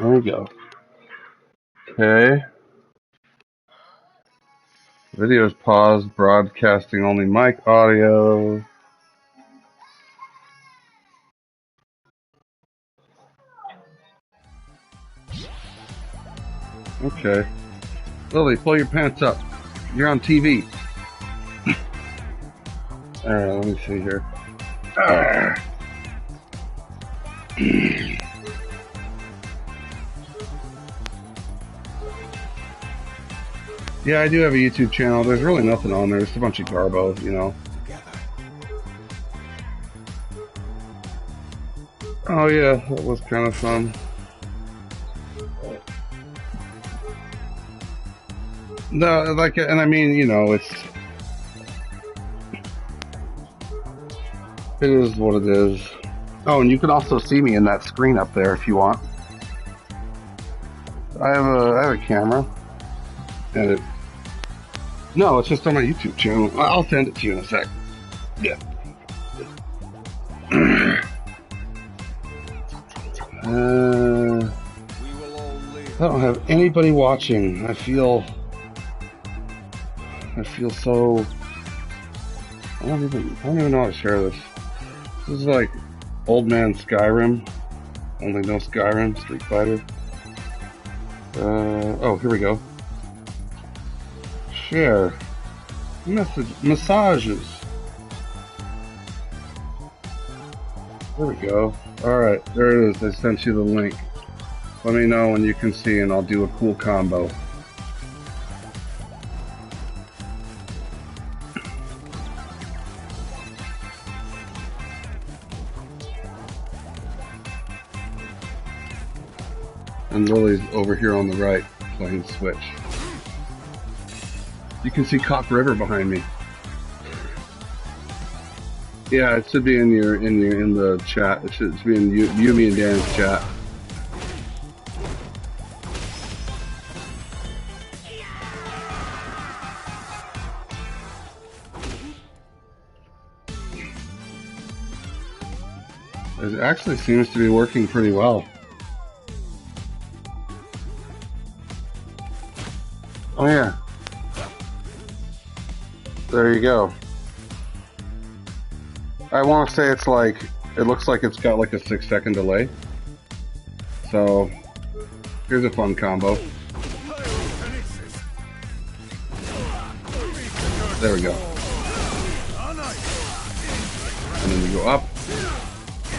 There we go. Okay. Video is paused. Broadcasting only mic audio. Okay. Lily, pull your pants up. You're on TV. Alright, let me see here. Yeah, I do have a YouTube channel. There's really nothing on there. It's a bunch of garbo, you know. Oh yeah, that was kind of fun. No, like, and I mean, you know, it is what it is. Oh, and you can also see me in that screen up there if you want. I have a camera, and no, it's just on my YouTube channel. I'll send it to you in a sec. Yeah. I don't have anybody watching. I feel so. I don't even know how to share this. This is like old man Skyrim. Only no Skyrim, Street Fighter. Oh, here we go. Share. Massages. There we go. Alright, there it is. I sent you the link. Let me know when you can see and I'll do a cool combo. And Lily's over here on the right playing Switch. You can see Cock River behind me. Yeah, it should be in the chat. It should be in you, me, and Dan's chat. It actually seems to be working pretty well. Oh yeah. There you go. I want to say it's like, it looks like it's got like a 6-second delay. So, here's a fun combo. There we go. And then you go up.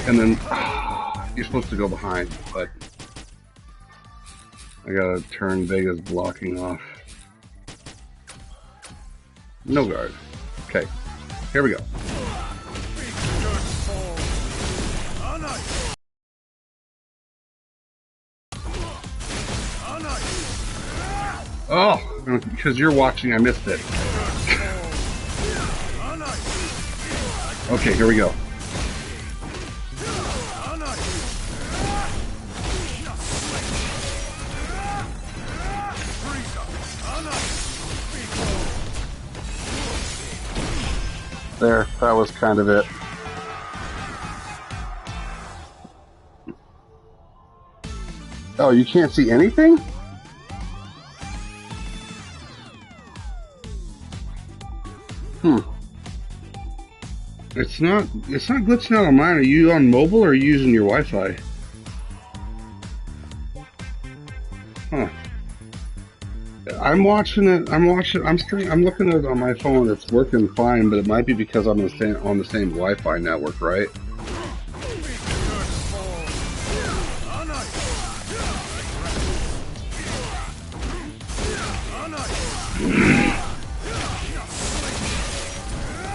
And then, you're supposed to go behind, but I gotta turn Vega's blocking off. No guard. Okay, here we go. Oh, because you're watching, I missed it. Okay, here we go. There, that was kind of it. Oh, you can't see anything? It's not glitching out on mine. Are you on mobile or are you using your Wi-Fi? Huh. I'm watching it. I'm looking at it on my phone. It's working fine, but it might be because I'm on the same Wi-Fi network, right?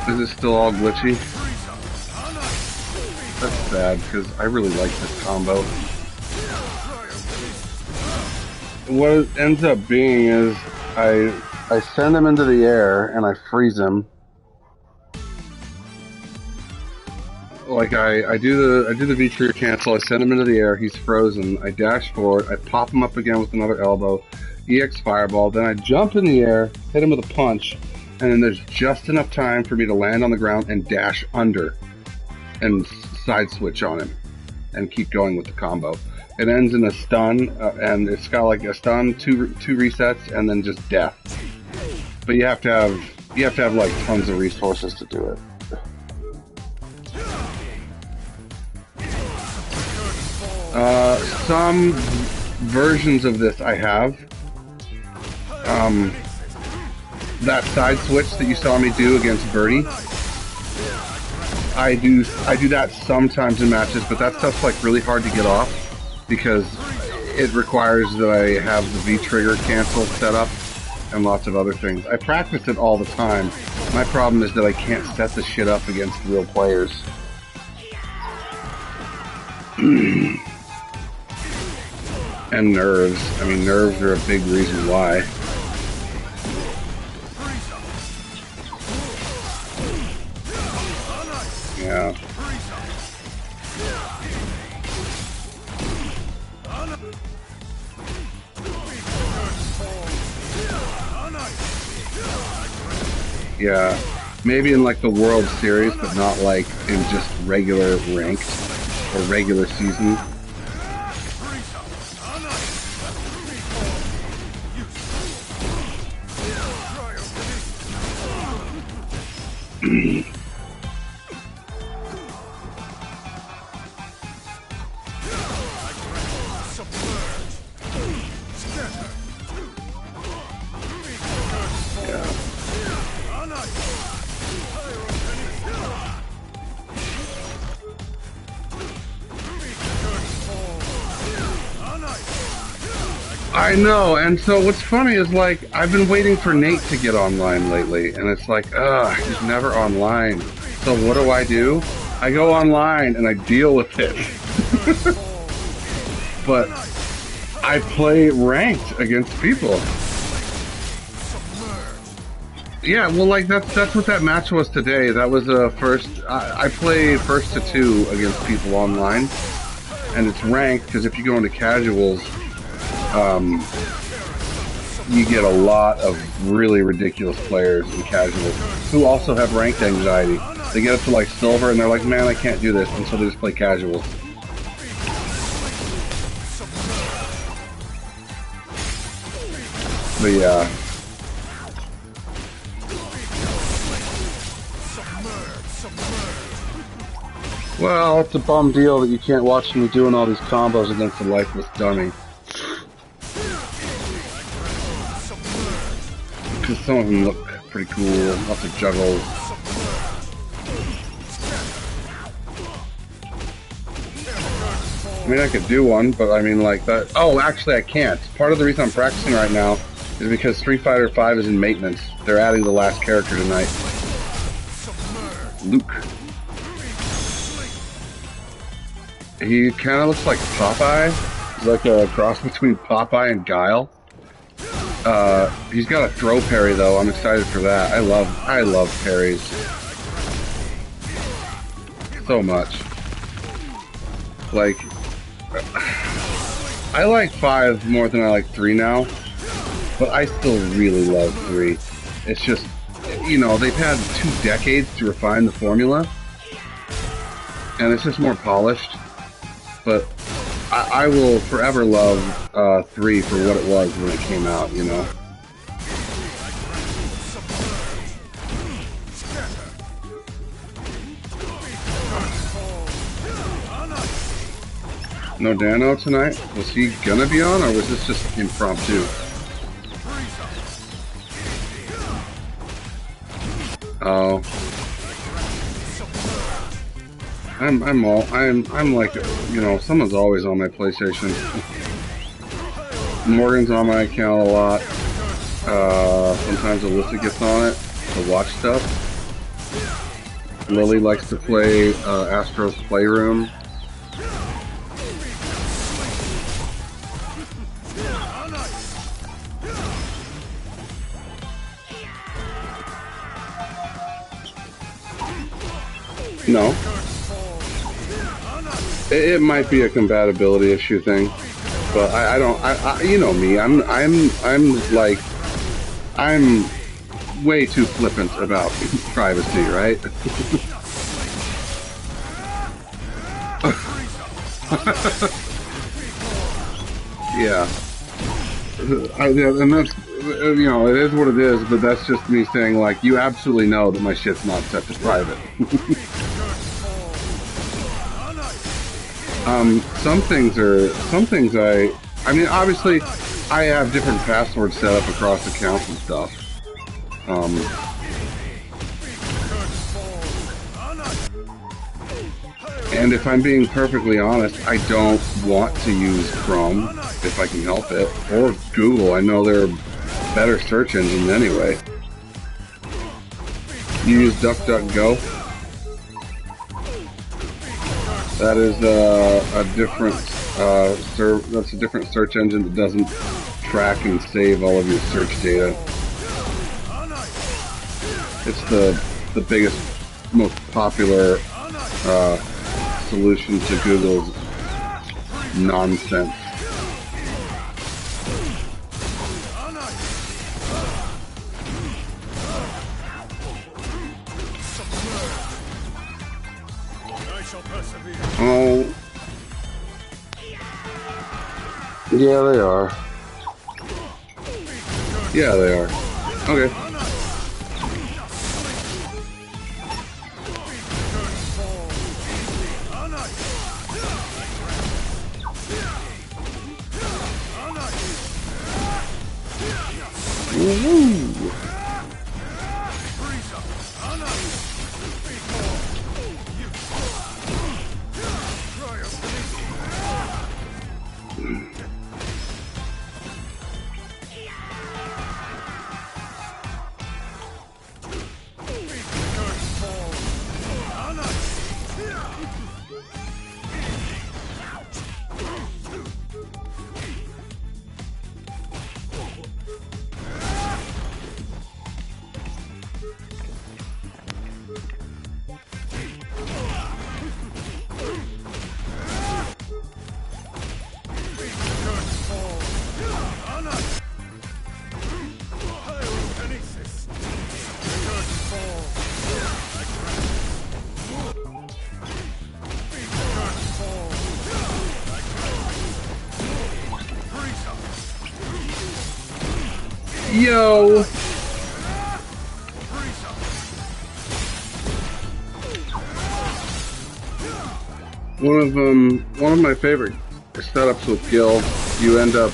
Is it still all glitchy? That's bad, because I really like this combo. What it ends up being is I send him into the air and I freeze him. Like I do the V-trigger cancel, I send him into the air, he's frozen, I dash forward, I pop him up again with another elbow, EX fireball, then I jump in the air, hit him with a punch, and then there's just enough time for me to land on the ground and dash under and side switch on him and keep going with the combo. It ends in a stun, and it's got like a stun, two resets, and then just death. But you have to have like tons of resources to do it. Some versions of this I have. That side switch that you saw me do against Birdie, I do that sometimes in matches, but that stuff's like really hard to get off because it requires that I have the V trigger cancel set up and lots of other things. I practice it all the time. My problem is that I can't set the shit up against real players. And nerves. I mean, nerves are a big reason why. Yeah. Yeah. Maybe in like the World Series, but not like in just regular ranked or regular season. I know, and so what's funny is like I've been waiting for Nate to get online lately, and it's like, he's never online. So what do? I go online and I deal with it. But I play ranked against people. Yeah, well, like that's what that match was today. That was a first. I play first to 2 against people online, and it's ranked because if you go into casuals, you get a lot of really ridiculous players in casuals who also have ranked anxiety. They get up to like silver and they're like, man, I can't do this, and so they just play casuals. But yeah. Well, it's a bum deal that you can't watch me doing all these combos against a lifeless dummy. Because some of them look pretty cool, lots of juggles. I mean, I could do one, but I mean, like that. Oh, actually, I can't. Part of the reason I'm practicing right now is because Street Fighter V is in maintenance. They're adding the last character tonight. Luke. He kind of looks like Popeye. He's like a cross between Popeye and Guile. He's got a throw parry though. I'm excited for that. I love parries so much. Like, I like 5 more than I like 3 now, but I still really love 3. It's just, you know, they've had 2 decades to refine the formula, and it's just more polished. But I will forever love 3 for what it was when it came out, you know? No Dano tonight? Was he gonna be on, or was this just impromptu? Oh. I'm like, you know, someone's always on my PlayStation. Morgan's on my account a lot. Sometimes Alyssa gets on it to watch stuff. Lily likes to play Astro's Playroom. No. It might be a compatibility issue thing, but I don't. You know me. I'm like, I'm way too flippant about privacy, right? Yeah. And that's, you know, it is what it is, but that's just me saying, like, you absolutely know that my shit's not set to private. Some things I mean, obviously, I have different passwords set up across accounts and stuff. And if I'm being perfectly honest, I don't want to use Chrome if I can help it, or Google. I know they're better search engines anyway. You use DuckDuckGo? That is a different that's a different search engine that doesn't track and save all of your search data. It's the biggest, most popular solution to Google's nonsense. Oh, yeah, they are. Yeah, they are. Okay. Woo! Yo! One of my favorite setups with Gil, you end up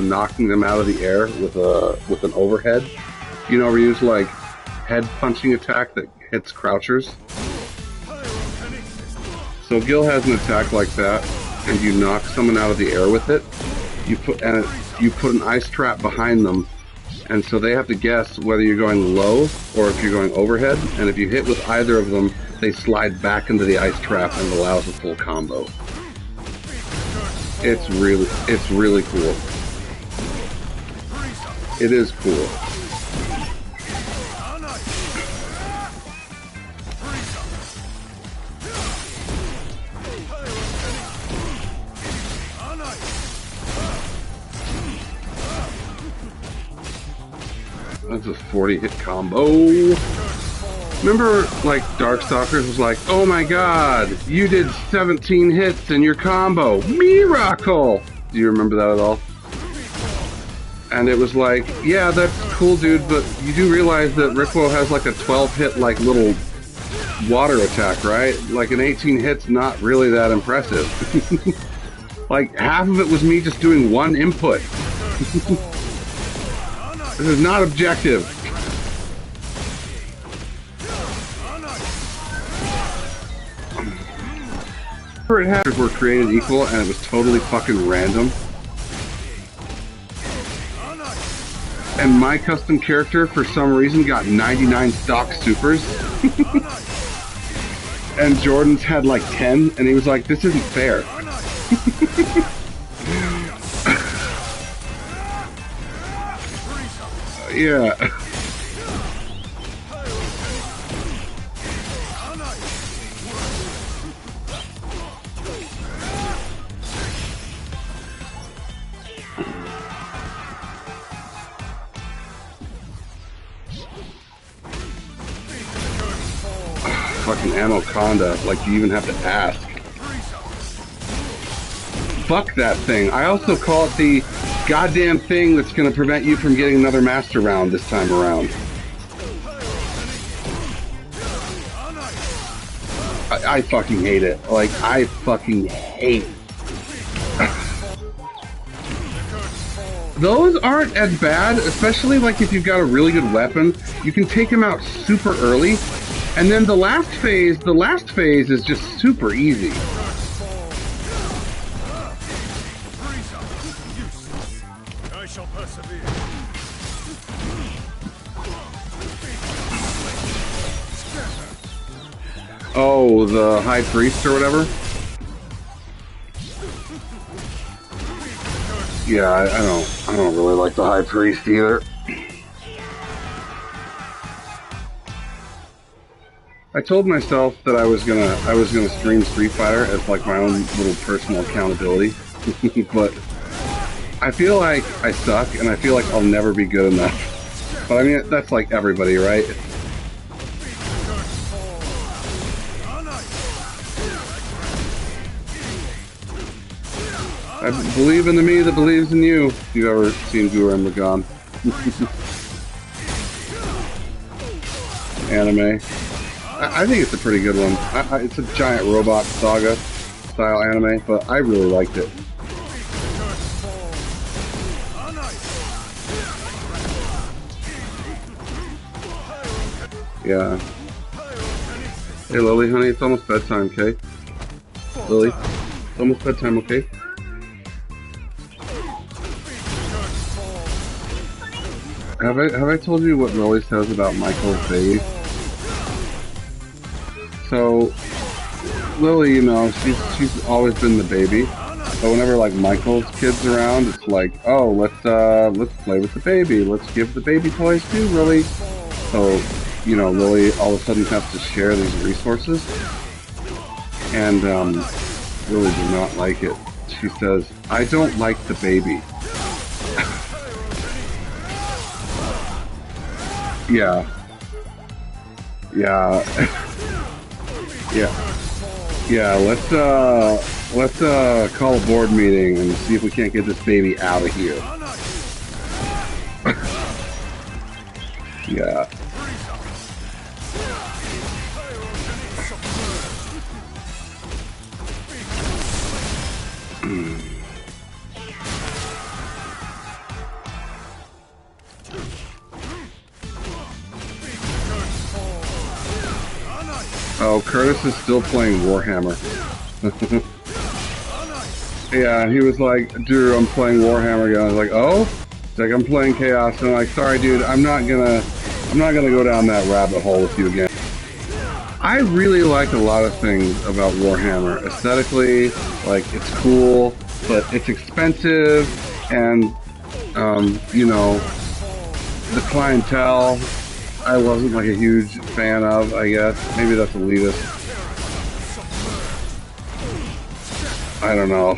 knocking them out of the air with an overhead. You know, we use like head punching attack that hits crouchers. So Gil has an attack like that, and you knock someone out of the air with it. You put an ice trap behind them. And so they have to guess whether you're going low or if you're going overhead. And if you hit with either of them, they slide back into the ice trap and allows a full combo. It's really cool. It is cool. That's a 40-hit combo. Remember, like, Darkstalkers was like, oh my god, you did 17 hits in your combo. Miracle! Do you remember that at all? And it was like, yeah, that's cool, dude, but you do realize that Rickwell has like a 12-hit, like, little water attack, right? Like, an 18 hit's not really that impressive. Like, half of it was me just doing one input. This is not objective. It had were created equal and it was totally fucking random. And my custom character, for some reason, got 99 stock supers. And Jordan's had like 10, and he was like, this isn't fair. Yeah. Fucking Anaconda, like you even have to ask. fuck that thing. I also call it the goddamn thing that's going to prevent you from getting another master round this time around. I fucking hate it. Like, I fucking hate those aren't as bad, especially like if you've got a really good weapon. You can take them out super early, and then the last phase is just super easy. I shall persevere. Oh, the High Priest or whatever? Yeah, I don't really like the High Priest either. I told myself that I was gonna stream Street Fighter as like my own little personal accountability, but I feel like I suck, and I feel like I'll never be good enough. But I mean, that's like everybody, right? I believe in the me that believes in you. If you've ever seen Gurren Lagann. Anime. I think it's a pretty good one. It's a giant robot saga style anime, but I really liked it. Yeah. Hey Lily, honey, it's almost bedtime, okay? Lily, it's almost bedtime, okay? Have I told you what Lily says about Michael's baby? So, Lily, you know, she's always been the baby. But whenever like Michael's kid's around, it's like, oh, let's play with the baby. Let's give the baby toys too, Lily. So, you know, Lily all of a sudden has to share these resources, and Lily did not like it. She says, "I don't like the baby." Yeah. Yeah. Yeah, let's call a board meeting and see if we can't get this baby out of here. Yeah. Oh, Curtis is still playing Warhammer. Yeah, he was like, Drew, I'm playing Warhammer again. I was like, oh? He's like, I'm playing Chaos. And I'm like, sorry, dude, I'm not gonna go down that rabbit hole with you again. I really like a lot of things about Warhammer. Aesthetically, like, it's cool, but it's expensive, and, you know, the clientele, I wasn't like a huge fan of, I guess. Maybe that's elitist. I don't know.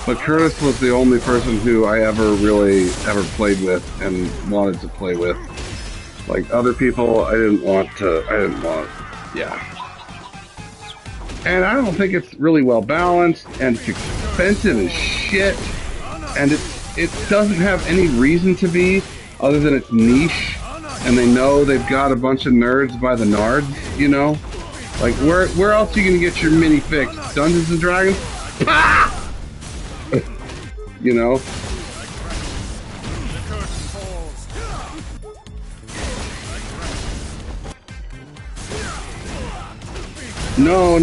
But Curtis was the only person who I ever played with and wanted to play with. Like other people, I didn't want, yeah. And I don't think it's really well balanced, and it's expensive as shit. And it doesn't have any reason to be other than it's niche, and they know they've got a bunch of nerds by the nards, you know? Like, where else are you gonna get your mini fix? Dungeons and Dragons? Pah! You know? No.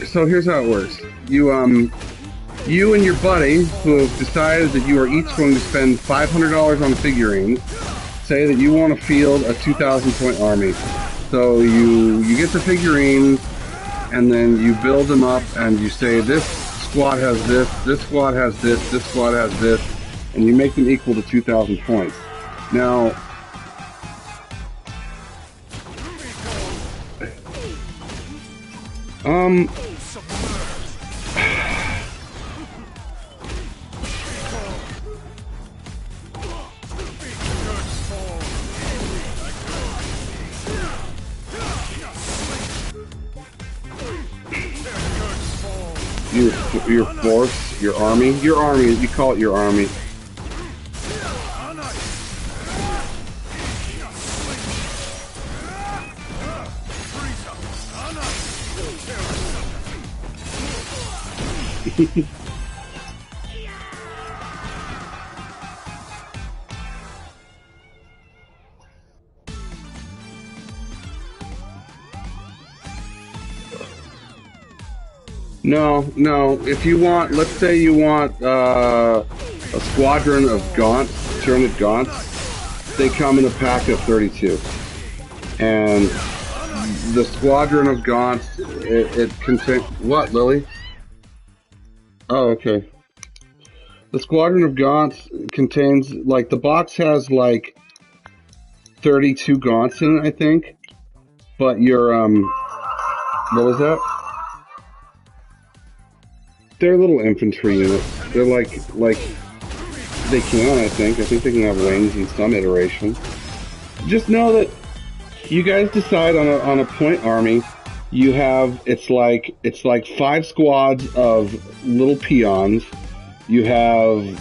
So here's how it works. You and your buddy, who have decided that you are each going to spend $500 on figurines, say that you want to field a 2,000 point army. So you get the figurines, and then you build them up, and you say this squad has this squad has this squad has this, and you make them equal to 2,000 points. Now, Your force, your army. Your army, you call it your army. No, no. If you want, let's say you want a squadron of Gaunts, Tyranid Gaunts, they come in a pack of 32. And the squadron of Gaunts, it contains... What, Lily? Oh, okay. The squadron of Gaunts contains, like, the box has, like, 32 Gaunts in it, I think. But your, what was that? They're little infantry units. They're like, they can, I think. I think they can have wings in some iteration. Just know that you guys decide on a point army. You have, it's like 5 squads of little peons. You have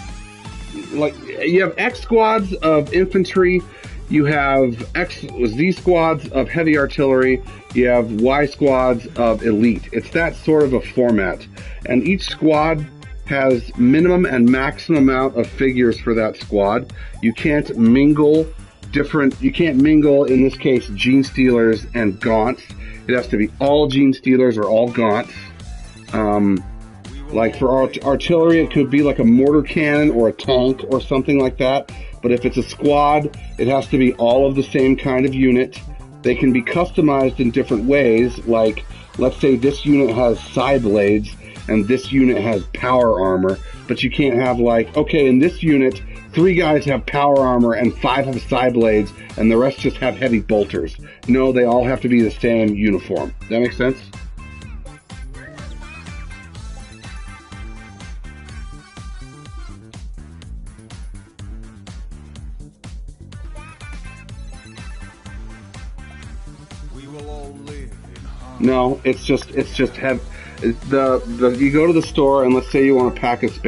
X squads of infantry. You have Z squads of heavy artillery. You have Y squads of elite. It's that sort of a format. And each squad has minimum and maximum amount of figures for that squad. You can't mingle in this case, Gene Stealers and Gaunts. It has to be all Gene Stealers or all Gaunts. Like for artillery, it could be like a mortar cannon or a tank or something like that. But if it's a squad, it has to be all of the same kind of unit. They can be customized in different ways. Like, let's say this unit has side blades and this unit has power armor. But you can't have like, okay, in this unit, 3 guys have power armor and 5 have side blades and the rest just have heavy bolters. No, they all have to be the same uniform. That make sense? No, it's just have you go to the store and let's say you want a pack of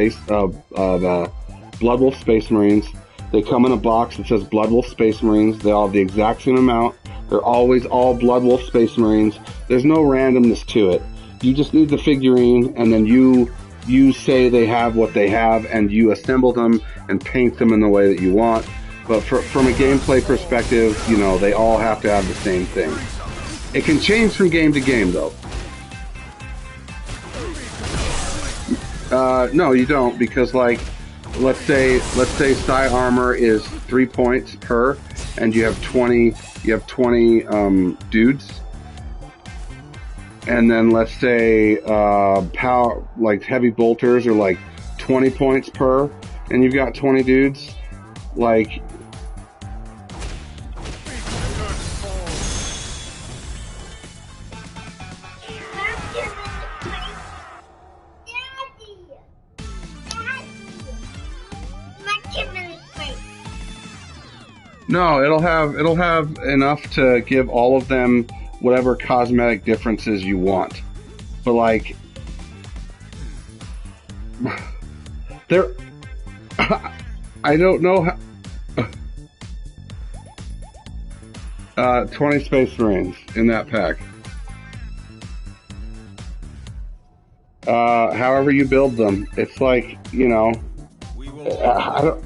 Blood Wolf Space Marines. They come in a box that says Blood Wolf Space Marines. They all have the exact same amount. They're always all Blood Wolf Space Marines. There's no randomness to it. You just need the figurine, and then you say they have what they have, and you assemble them and paint them in the way that you want. But from a gameplay perspective, you know, they all have to have the same thing. It can change from game to game, though. No, you don't, because like, let's say psi armor is 3 points per, and you have 20 dudes, and then let's say power, like heavy bolters are like 20 points per, and you've got 20 dudes, like. No, it'll have enough to give all of them whatever cosmetic differences you want. But like, there, I don't know how. 20 Space Marines in that pack. However you build them, it's like, you know, I don't.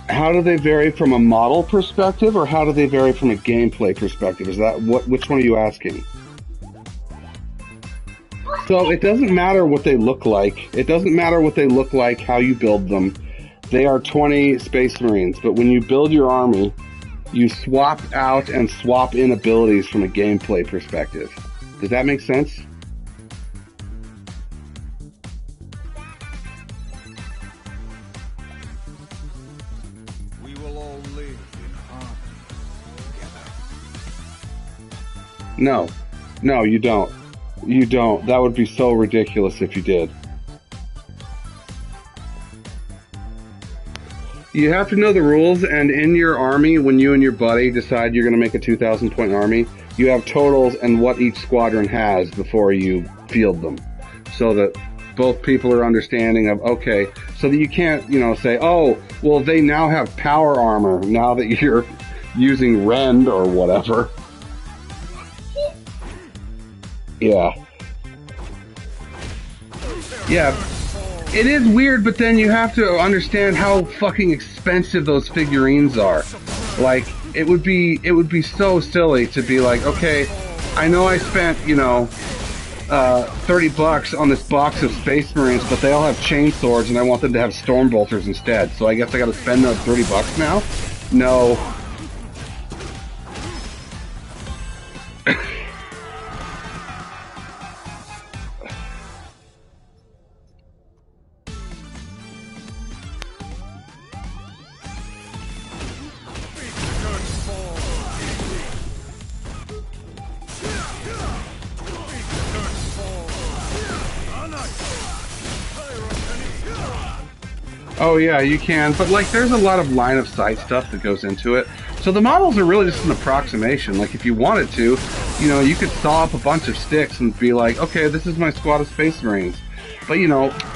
How do they vary from a model perspective, or how do they vary from a gameplay perspective? Is that which one are you asking? So it doesn't matter what they look like. It doesn't matter what they look like, how you build them. They are 20 Space Marines, but when you build your army, you swap out and swap in abilities from a gameplay perspective. Does that make sense? No, you don't. You don't. That would be so ridiculous if you did. You have to know the rules, and in your army, when you and your buddy decide you're going to make a 2,000 point army, you have totals and what each squadron has before you field them, so that both people are understanding of, okay, so that you can't, say, oh, well, they now have power armor now that you're using rend or whatever. Yeah. Yeah. It is weird, but then you have to understand how fucking expensive those figurines are. Like, it would be so silly to be like, okay, I know I spent, $30 on this box of Space Marines, but they all have chain swords, and I want them to have storm bolters instead. So I guess I got to spend those $30 now. No. Oh yeah, you can, but like there's a lot of line of sight stuff that goes into it. So the models are really just an approximation. Like if you wanted to, you could saw up a bunch of sticks and be like, okay, this is my squad of Space Marines. But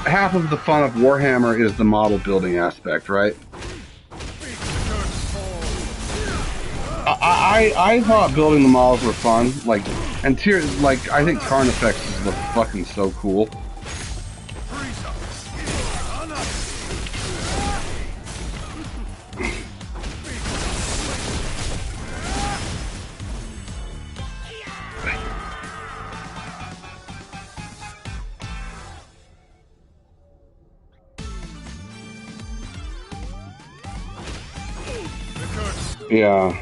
half of the fun of Warhammer is the model building aspect, right? I thought building the models were fun, I think Carnifex is fucking so cool. Yeah.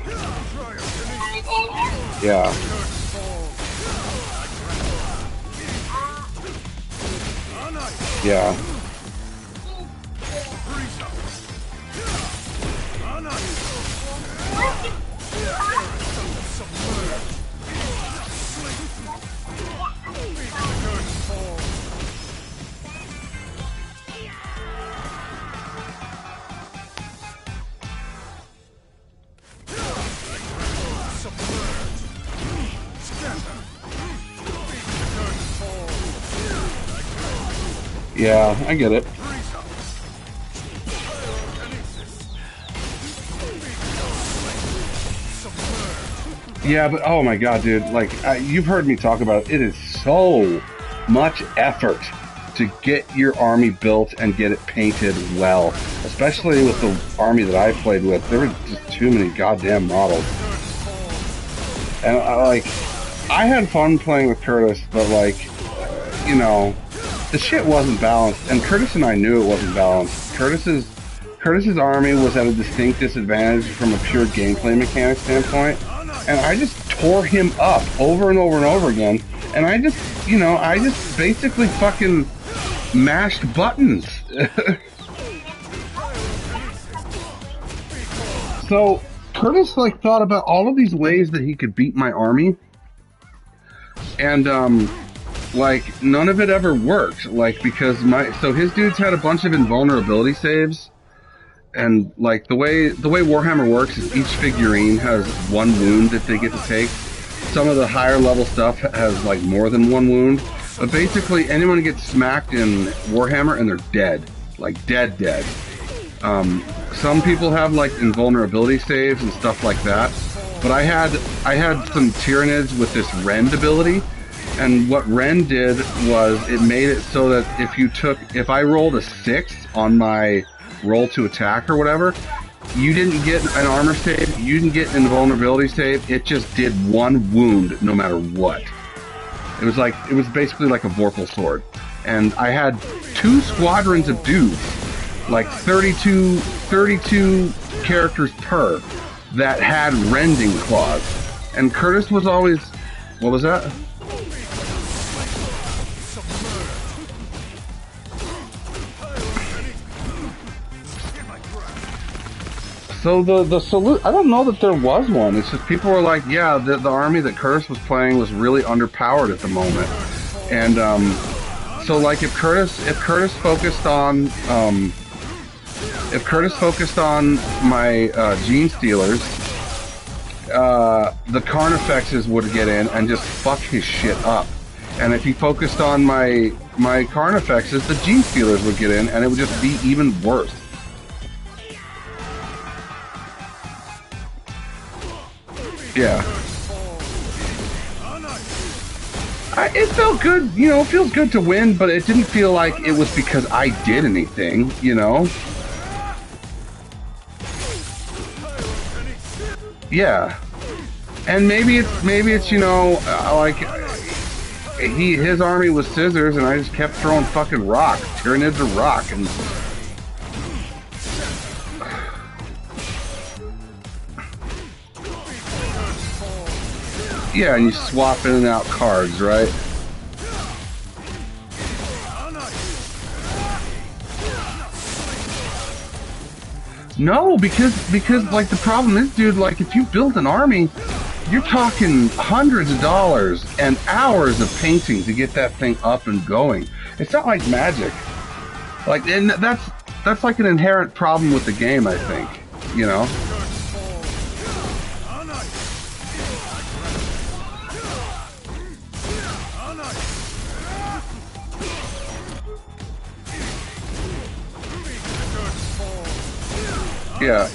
Yeah. Yeah. Yeah, I get it. Yeah, but oh my god, dude, you've heard me talk about it. It is so much effort to get your army built and get it painted well. Especially with the army that I played with, there were just too many goddamn models. And I had fun playing with Curtis, but the shit wasn't balanced, and Curtis and I knew it wasn't balanced. Curtis's army was at a distinct disadvantage from a pure gameplay mechanic standpoint, and I just tore him up over and over and over again, and I just basically fucking mashed buttons. So Curtis thought about all of these ways that he could beat my army, and none of it ever worked, because his dudes had a bunch of invulnerability saves, and the way Warhammer works is each figurine has one wound that they get to take. Some of the higher level stuff has more than one wound, but basically anyone gets smacked in Warhammer and they're dead, dead. Some people have invulnerability saves and stuff like that, but I had some Tyranids with this rend ability. And what Ren did was it made it so that if I rolled a 6 on my roll to attack or whatever, you didn't get an armor save, you didn't get an invulnerability save, it just did one wound no matter what. It was basically like a Vorpal sword. And I had 2 squadrons of dudes, 32 characters per, that had rending claws. And Curtis was always, what was that? So the salute, I don't know that there was one. It's just people were like, yeah, the army that Curtis was playing was really underpowered at the moment. And so if Curtis focused on if Curtis focused on my Gene Stealers, the Carnifexes would get in and just fuck his shit up. And if he focused on my Carnifexes, the Gene Stealers would get in and it would just be even worse. Yeah. It felt good, you know, it feels good to win, but it didn't feel like it was because I did anything, you know? Yeah. And maybe it's you know, like, his army was scissors and I just kept throwing fucking rock, Tyranids of rock, and... Yeah, and you swap in and out cards, right? No, because like the problem is, dude, like if you build an army, you're talking hundreds of dollars and hours of painting to get that thing up and going. It's not like Magic. Like, and that's like an inherent problem with the game, I think. You know? Yeah.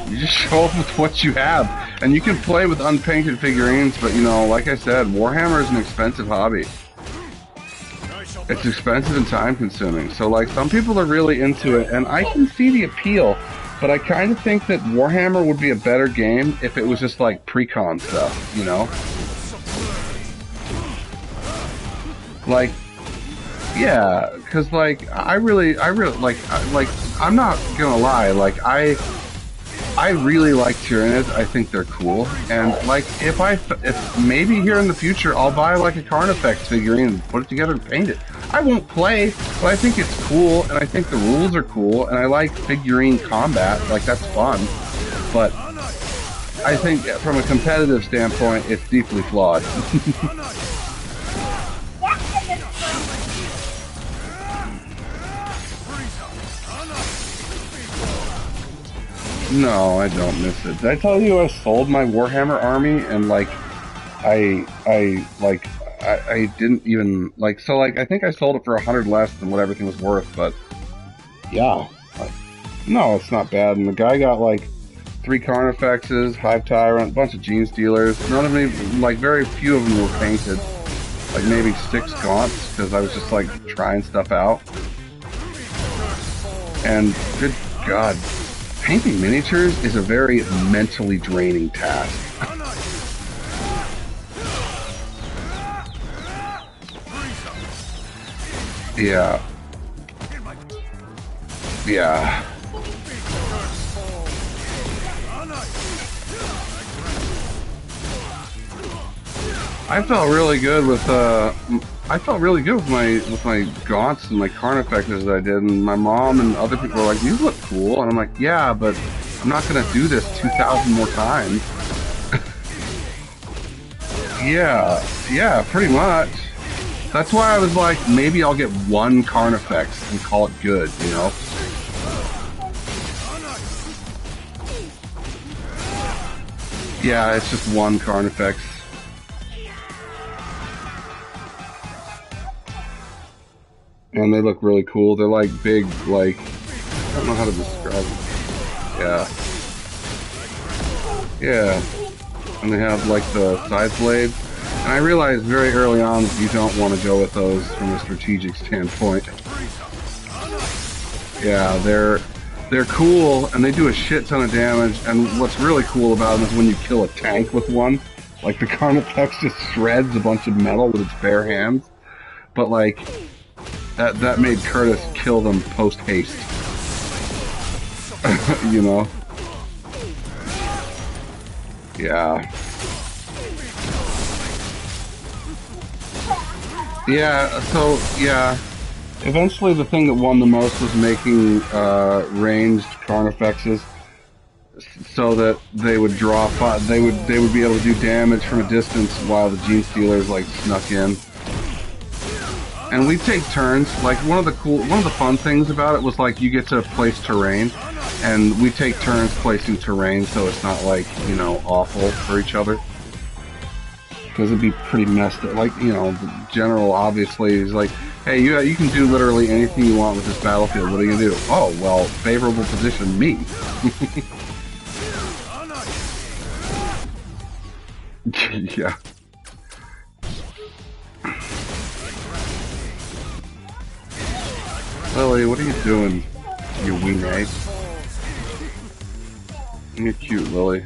You just show up with what you have. And you can play with unpainted figurines, but you know, like I said, Warhammer is an expensive hobby. It's expensive and time consuming. So like some people are really into it, and I can see the appeal, but I kind of think that Warhammer would be a better game if it was just like pre-con stuff, you know? Like, yeah, because like I really like I'm not gonna lie, like I really like Tyranids. I think they're cool, and like if maybe here in the future I'll buy like a Carnifex figurine and put it together and paint it. I won't play, but I think it's cool, and I think the rules are cool, and I like figurine combat. Like that's fun, but I think from a competitive standpoint, it's deeply flawed. No, I don't miss it. Did I tell you I sold my Warhammer army and like I didn't even like, so like I think I sold it for 100 less than what everything was worth, but yeah, no, it's not bad. And the guy got like 3 Carnifexes, 5 Tyrant, a bunch of Gene Stealers. None of them, like very few of them were painted. Like maybe 6 Gaunts because I was just like trying stuff out. And good God. Painting miniatures is a very mentally draining task. Yeah. Yeah. I felt really good with my Gaunts and my Carnifexes that I did, and my mom and other people were like, "These look cool," and I'm like, "Yeah, but I'm not gonna do this 2,000 more times." yeah, pretty much. That's why I was like, maybe I'll get 1 Carnifex and call it good, you know? Yeah, it's just 1 Carnifex. And they look really cool. They're like big, like, I don't know how to describe them. Yeah. Yeah. And they have like the side blades. And I realized very early on that you don't want to go with those from a strategic standpoint. Yeah, they're cool and they do a shit ton of damage. And what's really cool about them is when you kill a tank with one, like the Carnifex just shreds a bunch of metal with its bare hands. But like, that made Curtis kill them post-haste. You know? Yeah. Yeah, so, yeah. Eventually the thing that won the most was making ranged Carnifexes so that they would draw they would be able to do damage from a distance while the Gene Stealers like snuck in. And we take turns. Like one of the fun things about it was like you get to place terrain, and we take turns placing terrain, so it's not like, you know, awful for each other. Because it'd be pretty messed up. Like, you know, the general obviously is like, hey, you can do literally anything you want with this battlefield. What are you gonna do? Oh, well, favorable position, me. Yeah. Lily, what are you doing, you wing egg? You're cute, Lily.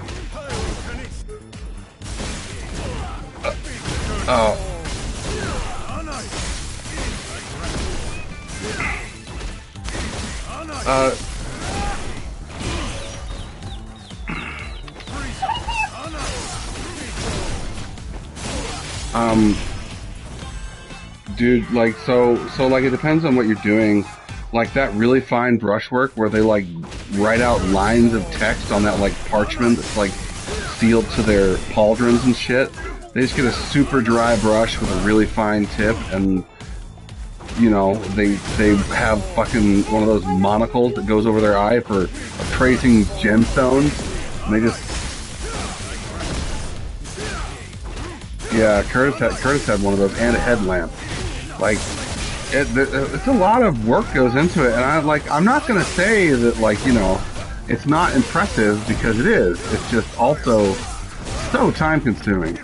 Oh. Dude, like, so like, it depends on what you're doing. Like, that really fine brushwork where they, like, write out lines of text on that, like, parchment that's, like, sealed to their pauldrons and shit. They just get a super dry brush with a really fine tip, and, you know, they have fucking one of those monocles that goes over their eye for tracing gemstones, and they just... Yeah, Curtis had one of those, and a headlamp. Like, it's a lot of work goes into it, and I'm not gonna say that, like, you know, it's not impressive, because it is. It's just also so time consuming.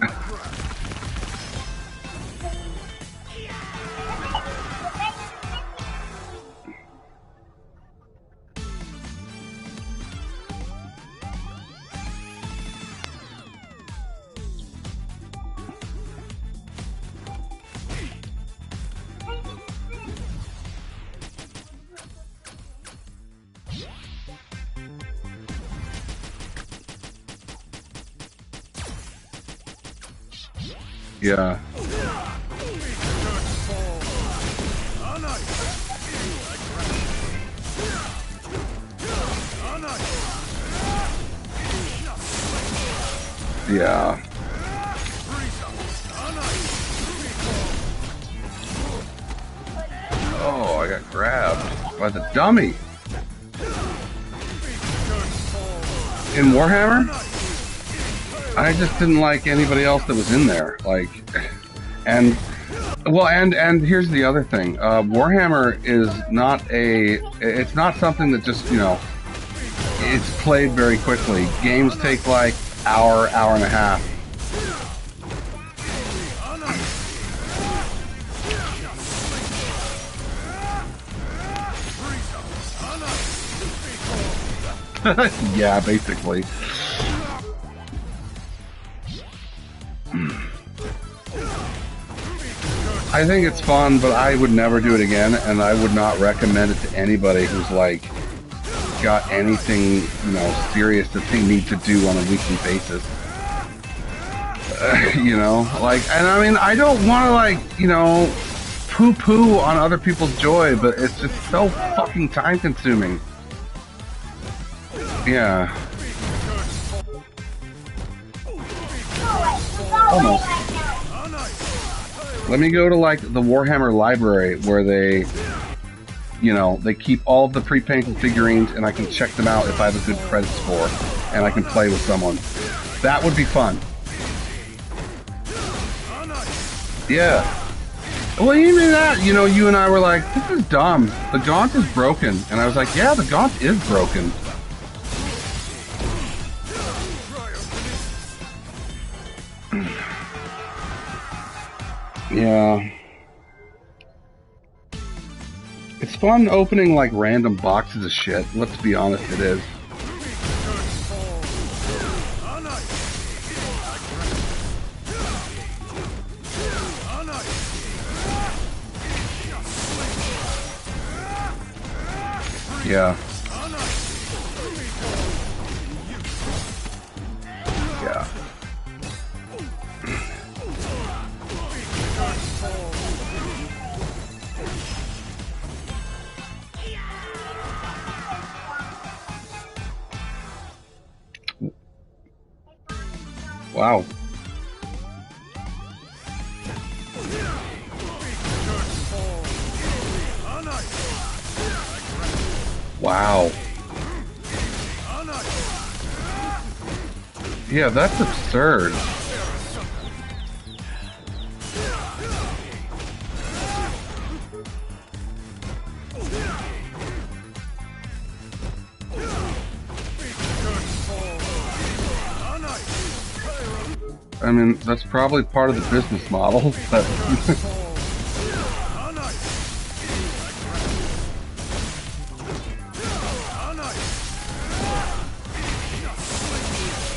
Yeah. Yeah. Oh, I got grabbed by the dummy. In Warhammer? I just didn't like anybody else that was in there. Like, and here's the other thing. Warhammer is not it's not something that just, you know, it's played very quickly. Games take like hour and a half. Yeah, basically. I think it's fun, but I would never do it again, and I would not recommend it to anybody who's like got anything, you know, serious that they need to do on a weekly basis. You know, like, and I mean, I don't want to, like, you know, poo-poo on other people's joy, but it's just so fucking time-consuming. Yeah. Almost. Let me go to, like, the Warhammer library where they, you know, they keep all of the pre-painted figurines, and I can check them out if I have a good credit score, and I can play with someone. That would be fun. Yeah. Well, even that, you know, you and I were like, this is dumb. The Gaunt is broken. And I was like, yeah, the Gaunt is broken. Yeah. It's fun opening, like, random boxes of shit. Let's be honest, it is. Yeah. Yeah. Wow. Wow. Yeah, that's absurd. I mean, that's probably part of the business model, but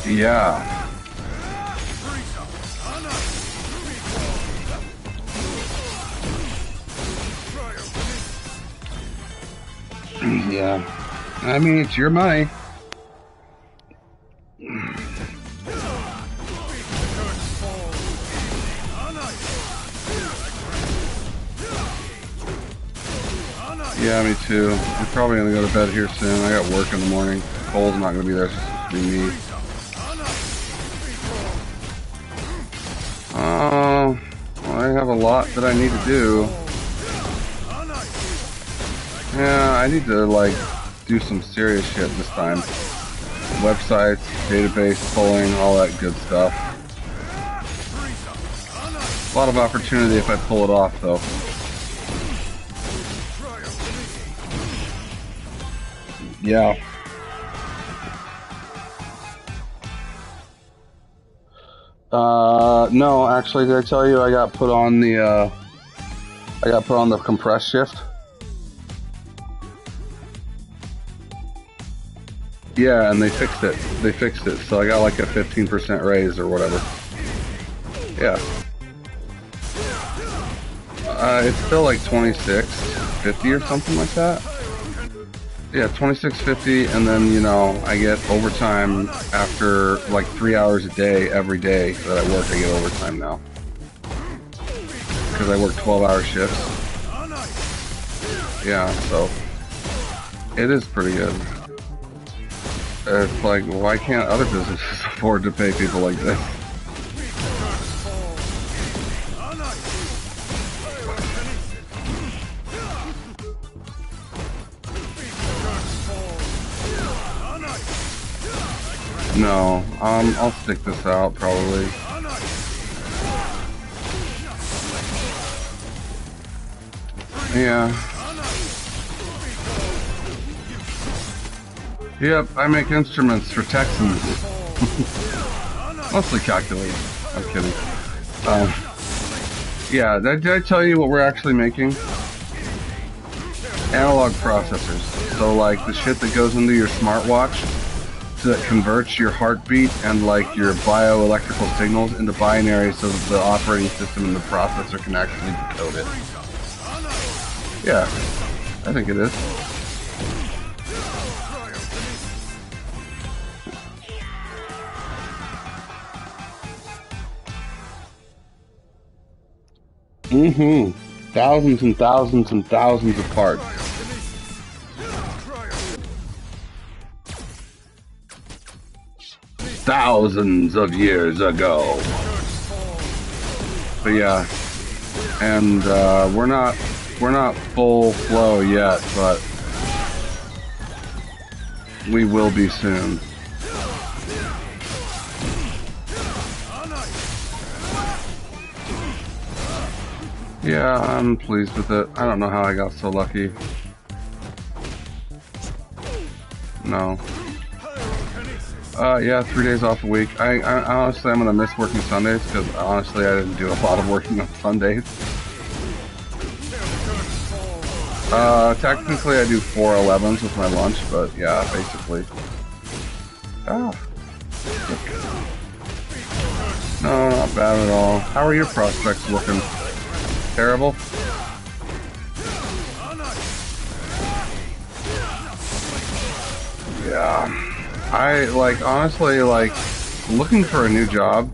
yeah. Yeah. I mean, it's your money. Yeah, me too. I'm probably gonna go to bed here soon. I got work in the morning. Cole's not gonna be there, it's just gonna be me. Well, I have a lot that I need to do. Yeah, I need to, like, do some serious shit this time. Websites, database pulling, all that good stuff. A lot of opportunity if I pull it off, though. Yeah. No, actually, did I tell you I got put on the, compressed shift? Yeah, and they fixed it. So I got like a 15% raise or whatever. Yeah. It's still like $26.50 or something like that. Yeah, $26.50, and then, you know, I get overtime after like 3 hours a day, every day that I work, I get overtime now. Because I work 12-hour shifts. Yeah, so it is pretty good. It's like, why can't other businesses afford to pay people like this? No, I'll stick this out probably. Yeah. Yep, I make instruments for Texans. Mostly calculators. I'm kidding. Yeah, did I tell you what we're actually making? Analog processors. So like the shit that goes into your smartwatch that converts your heartbeat and like your bioelectrical signals into binary so that the operating system and the processor can actually decode it. Yeah, I think it is. Mm-hmm. Thousands and thousands and thousands of parts. Thousands of years ago. But yeah, and we're not full flow yet, but we will be soon. Yeah, I'm pleased with it. I don't know how I got so lucky. No. Yeah, 3 days off a week. I honestly, I'm gonna miss working Sundays because honestly, I didn't do a lot of working on Sundays. Technically, I do 4 11s with my lunch, but yeah, basically. Ah. No, not bad at all. How are your prospects looking? Terrible? Yeah. I, like, honestly, like, looking for a new job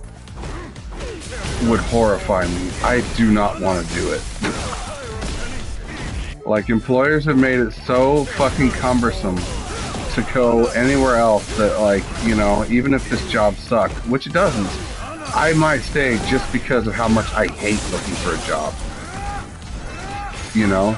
would horrify me. I do not want to do it. Like, employers have made it so fucking cumbersome to go anywhere else that, like, you know, even if this job sucked, which it doesn't, I might stay just because of how much I hate looking for a job. You know?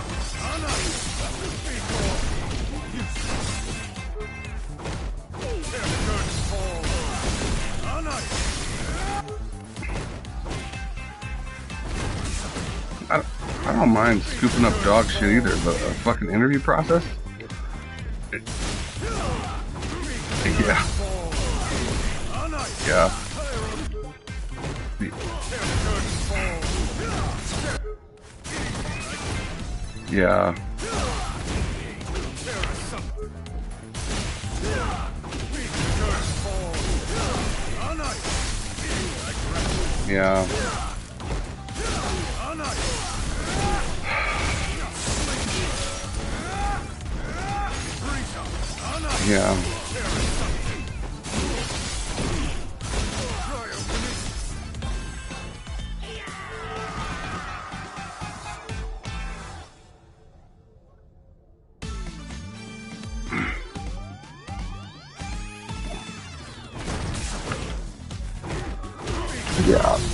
mind scooping up dog shit either, but a fucking interview process? Yeah. Yeah. Yeah. Yeah. Yeah. Yeah.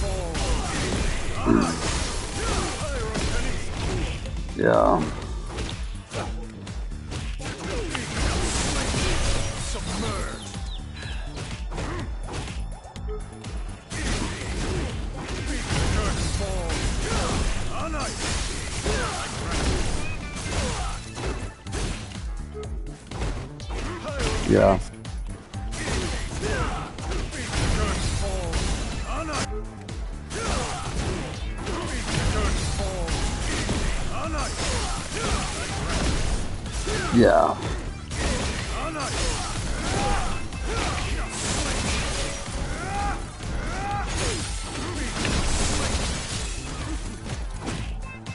Yeah. Yeah. Yeah.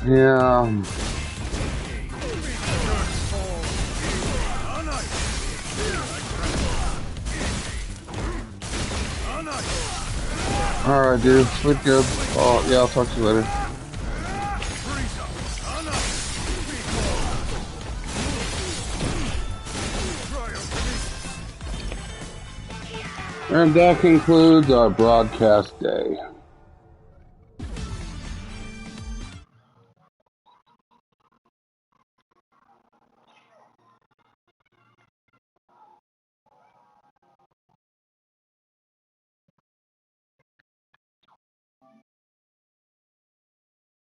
Yeah. Alright, dude. Sleep good. Oh, yeah, I'll talk to you later. And that concludes our broadcast day.